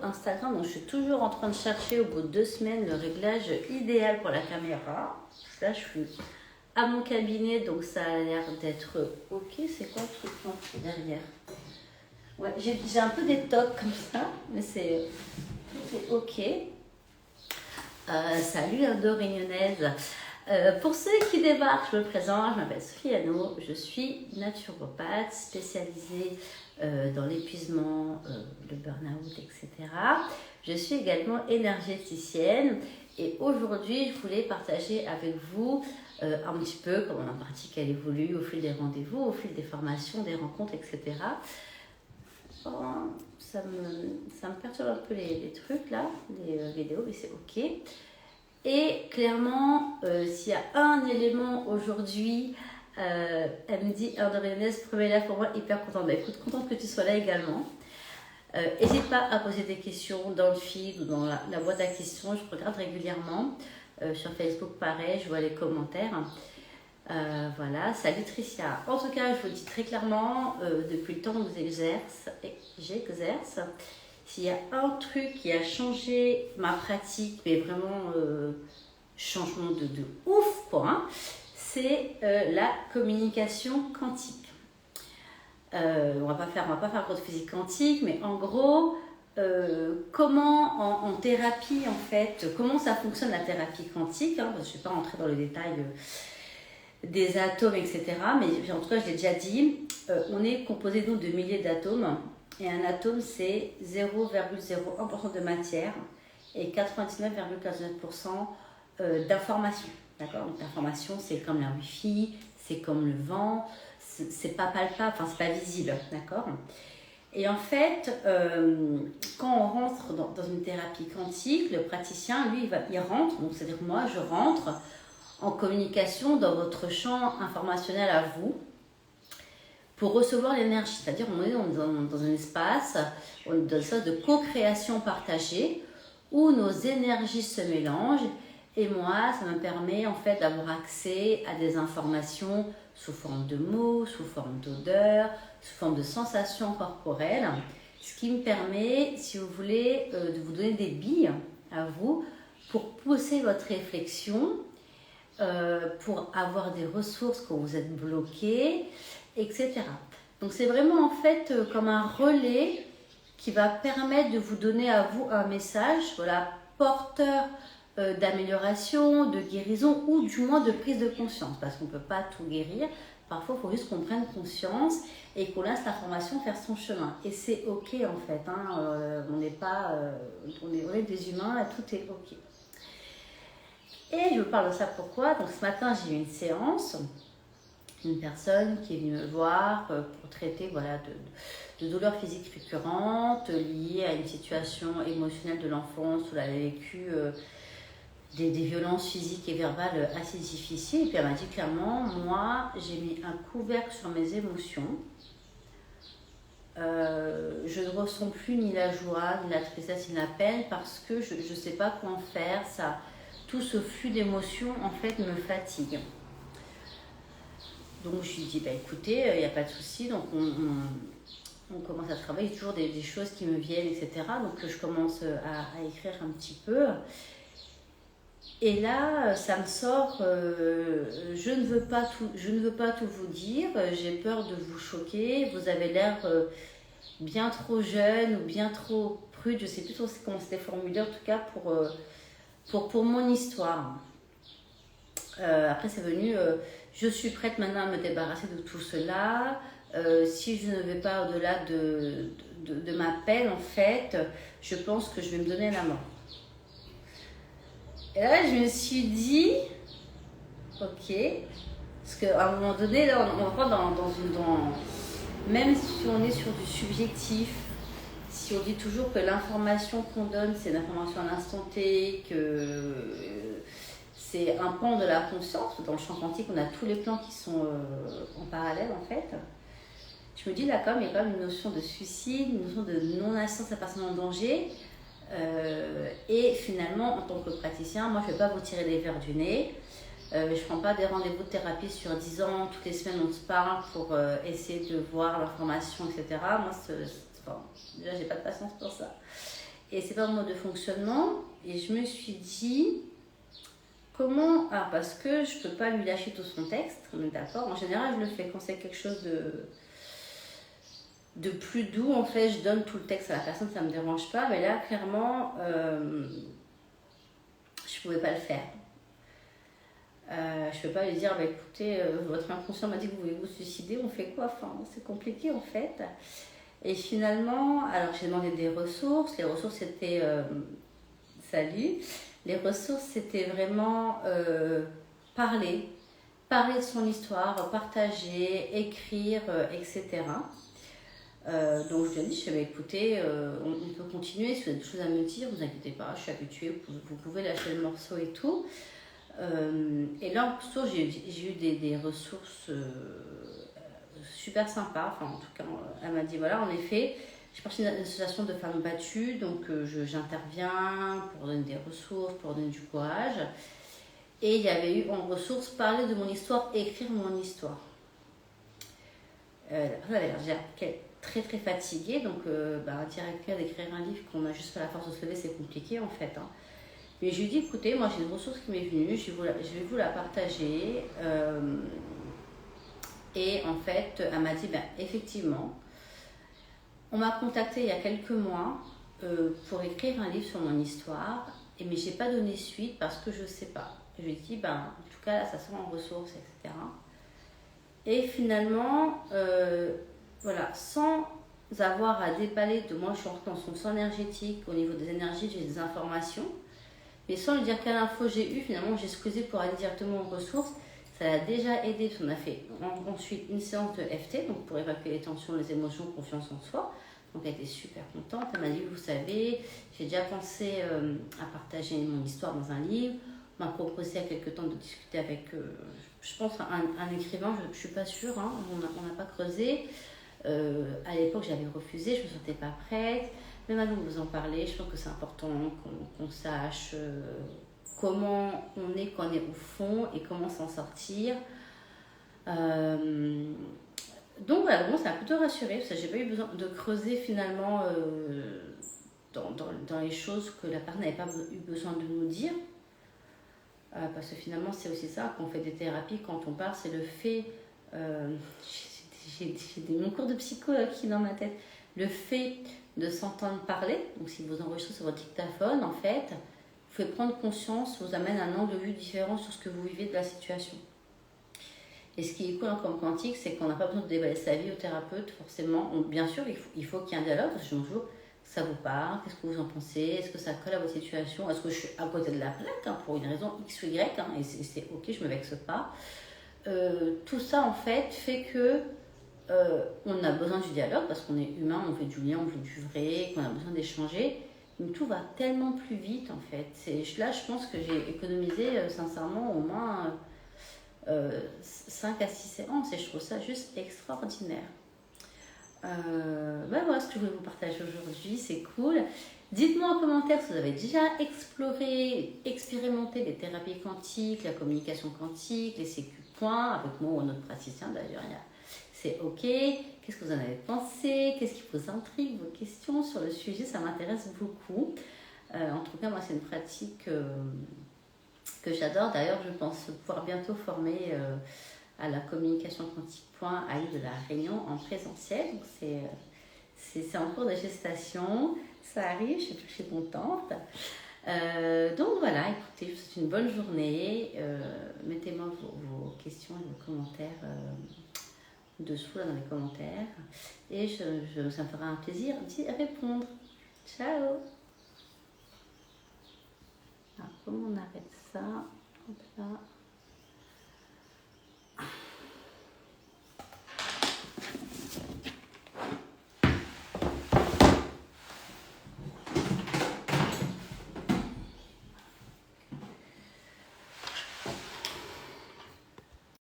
Instagram. Donc, je suis toujours en train de chercher au bout de 2 semaines le réglage idéal pour la caméra. Là, je suis à mon cabinet, donc ça a l'air d'être ok. C'est quoi le truc derrière? Ouais, j'ai un peu des tocs comme ça, mais c'est ok. Salut Ado Réunionnaise. Pour ceux qui débarquent, je me présente, je m'appelle Sophie Hano, je suis naturopathe spécialisée dans l'épuisement, le burn-out, etc. Je suis également énergéticienne et aujourd'hui, je voulais partager avec vous un petit peu comment ma pratique elle évolue au fil des rendez-vous, au fil des formations, des rencontres, etc. Oh, ça me perturbe un peu les trucs là, les vidéos, mais c'est ok. Et clairement, s'il y a un élément aujourd'hui, elle me dit Ardorianaise, première pour moi, hyper contente. Bah, écoute, contente que tu sois là également. N'hésite pas à poser des questions dans le feed ou dans la boîte à questions. Je regarde régulièrement. Sur Facebook, pareil, je vois les commentaires. Voilà, salut Tricia. En tout cas, je vous le dis très clairement, depuis le temps où j'exerce, s'il y a un truc qui a changé ma pratique, mais vraiment changement de ouf, quoi, hein, c'est la communication quantique. On va pas faire trop de physique quantique, mais en gros, comment en thérapie, en fait, comment ça fonctionne la thérapie quantique, hein, parce que je ne vais pas rentrer dans le détail des atomes, etc. Mais en tout cas, je l'ai déjà dit, on est composé donc de milliers d'atomes. Et un atome, c'est 0,01% de matière et 99,99% d'information. D'accord? Donc l'information, c'est comme la Wi-Fi, c'est comme le vent, c'est pas palpable, enfin, c'est pas visible. D'accord? Et en fait, quand on rentre dans une thérapie quantique, le praticien, lui, il rentre, donc c'est-à-dire que moi, je rentre en communication dans votre champ informationnel à vous pour recevoir l'énergie. C'est-à-dire on est dans un espace, dans une sorte de co-création partagée où nos énergies se mélangent et moi, ça me permet en fait d'avoir accès à des informations sous forme de mots, sous forme d'odeurs, sous forme de sensations corporelles, ce qui me permet, si vous voulez, de vous donner des billes à vous pour pousser votre réflexion, pour avoir des ressources quand vous êtes bloqué, etc. Donc c'est vraiment en fait comme un relais qui va permettre de vous donner à vous un message, voilà, porteur d'amélioration, de guérison ou du moins de prise de conscience, parce qu'on ne peut pas tout guérir. Parfois, il faut juste qu'on prenne conscience et qu'on laisse l'information faire son chemin. Et c'est ok en fait, hein, on n'est pas, on est des humains et tout est ok. Et je vous parle de ça pourquoi? Donc ce matin, j'ai eu une séance, une personne qui est venue me voir pour traiter voilà, de douleurs physiques récurrentes liées à une situation émotionnelle de l'enfance où elle avait vécu des violences physiques et verbales assez difficiles. Et puis elle m'a dit clairement, moi, j'ai mis un couvercle sur mes émotions. Je ne ressens plus ni la joie, ni la tristesse, ni la peine parce que je ne sais pas quoi en faire. Tout ce flux d'émotions, en fait, me fatigue. Donc, je lui dis, bah, écoutez, il n'y a pas de souci. Donc, on commence à travailler. Il y a toujours des choses qui me viennent, etc. Donc, je commence à écrire un petit peu. Et là, ça me sort, je ne veux pas tout vous dire. J'ai peur de vous choquer. Vous avez l'air bien trop jeune ou bien trop prude. Je ne sais plus comment c'était formulé, en tout cas, pour mon histoire. Après c'est venu, je suis prête maintenant à me débarrasser de tout cela. Si je ne vais pas au-delà de ma peine, en fait, je pense que je vais me donner la mort. Et là, je me suis dit, ok, parce qu'à un moment donné, là, on va pas même si on est sur du subjectif, si on dit toujours que l'information qu'on donne, c'est l'information à l'instant T, que c'est un pan de la conscience. Dans le champ quantique, on a tous les plans qui sont en parallèle, en fait. Je me dis, là, comme il y a quand même une notion de suicide, une notion de non-assistance à la personne en danger. Et finalement, en tant que praticien, moi, je ne vais pas vous tirer les verres du nez. Je ne prends pas des rendez-vous de thérapie sur 10 ans. Toutes les semaines, on se parle pour essayer de voir l'information, etc. Moi, déjà, j'ai pas de patience pour ça. et c'est pas mon mode de fonctionnement. Et je me suis dit, comment... Ah, parce que je peux pas lui lâcher tout son texte, on est d'accord. En général, je le fais quand c'est quelque chose de plus doux, en fait, je donne tout le texte à la personne, ça me dérange pas. Mais là, clairement, je pouvais pas le faire. Je peux pas lui dire, bah, écoutez, votre inconscient m'a dit que vous voulez vous suicider, on fait quoi? Enfin, c'est compliqué en fait. Et finalement, alors j'ai demandé des ressources. Les ressources c'était, salut. Les ressources c'était vraiment parler de son histoire, partager, écrire, etc. Donc je lui ai dit, je vais écouter, on peut continuer, si vous avez des choses à me dire, vous inquiétez pas, je suis habituée, vous pouvez lâcher le morceau et tout. Et là, en plus, j'ai eu des ressources super sympas. Enfin, en tout cas, elle m'a dit voilà, en effet, je suis partie d'une association de femmes battues, donc j'interviens pour donner des ressources, pour donner du courage. Et il y avait eu en ressources parler de mon histoire, écrire mon histoire. La personne avait l'air très très fatiguée, donc directement d'écrire un livre qu'on a juste pas la force de se lever, c'est compliqué en fait. Hein. Mais je lui ai dit, écoutez, moi j'ai une ressource qui m'est venue, je vais vous la partager. Et en fait, elle m'a dit, effectivement, on m'a contacté il y a quelques mois pour écrire un livre sur mon histoire, mais je n'ai pas donné suite parce que je ne sais pas. Je lui ai dit, en tout cas, là, ça sera en ressources, etc. Et finalement, voilà, sans avoir à déballer de moi, je suis rentrée dans son sang énergétique, au niveau des énergies, j'ai des informations. Mais sans lui dire quelle info j'ai eu, finalement j'ai squeezé pour aller directement aux ressources. Ça l'a déjà aidé. On a fait ensuite une séance de FT, donc pour évacuer les tensions, les émotions, confiance en soi. Donc elle était super contente. Elle m'a dit, vous savez, j'ai déjà pensé à partager mon histoire dans un livre. On m'a proposé il y a quelques temps de discuter avec, je pense, un écrivain, je ne suis pas sûre, hein, on n'a pas creusé. À l'époque j'avais refusé, je ne me sentais pas prête. Mais maintenant que vous en parlez, je pense que c'est important qu'on sache comment on est quand on est au fond et comment s'en sortir. Donc voilà, bon, ça m'a plutôt rassurée parce que j'ai pas eu besoin de creuser finalement dans les choses que la personne n'avait pas eu besoin de nous dire. Parce que finalement, c'est aussi ça, quand on fait des thérapies, quand on part, c'est le fait. J'ai mon cours de psycho qui est dans ma tête. Le fait de s'entendre parler, donc si vous enregistrez sur votre dictaphone, en fait, vous pouvez prendre conscience, vous amène un angle de vue différent sur ce que vous vivez de la situation. Et ce qui est cool en comme quantique, c'est qu'on n'a pas besoin de déballer sa vie au thérapeute, forcément. Bien sûr, il faut qu'il y ait un dialogue, parce que toujours, ça vous parle, qu'est-ce que vous en pensez, est-ce que ça colle à votre situation, est-ce que je suis à côté de la plaque, pour une raison X ou Y, et c'est ok, je ne me vexe pas. Tout ça, en fait que on a besoin du dialogue parce qu'on est humain, on veut du lien, on veut du vrai, qu'on a besoin d'échanger, mais tout va tellement plus vite en fait. Là, je pense que j'ai économisé sincèrement au moins 5 à 6 séances et je trouve ça juste extraordinaire. Voilà ce que je voulais vous partager aujourd'hui, c'est cool. Dites-moi en commentaire si vous avez déjà exploré, expérimenté les thérapies quantiques, la communication quantique, les CQ points, avec moi ou un autre praticien d'ailleurs. C'est ok. Qu'est-ce que vous en avez pensé? Qu'est-ce qui vous intrigue? Vos questions sur le sujet, ça m'intéresse beaucoup. En tout cas, moi, c'est une pratique que j'adore. D'ailleurs, je pense pouvoir bientôt former à la communication quantique point à l'île de la Réunion en présentiel. Donc, c'est en cours de gestation. Ça arrive, je suis contente. Donc voilà, écoutez, je vous souhaite une bonne journée. Mettez-moi vos questions et vos commentaires dessous là dans les commentaires et ça me fera un plaisir d'y répondre. Ciao. Alors, comment on arrête ça? Hop là.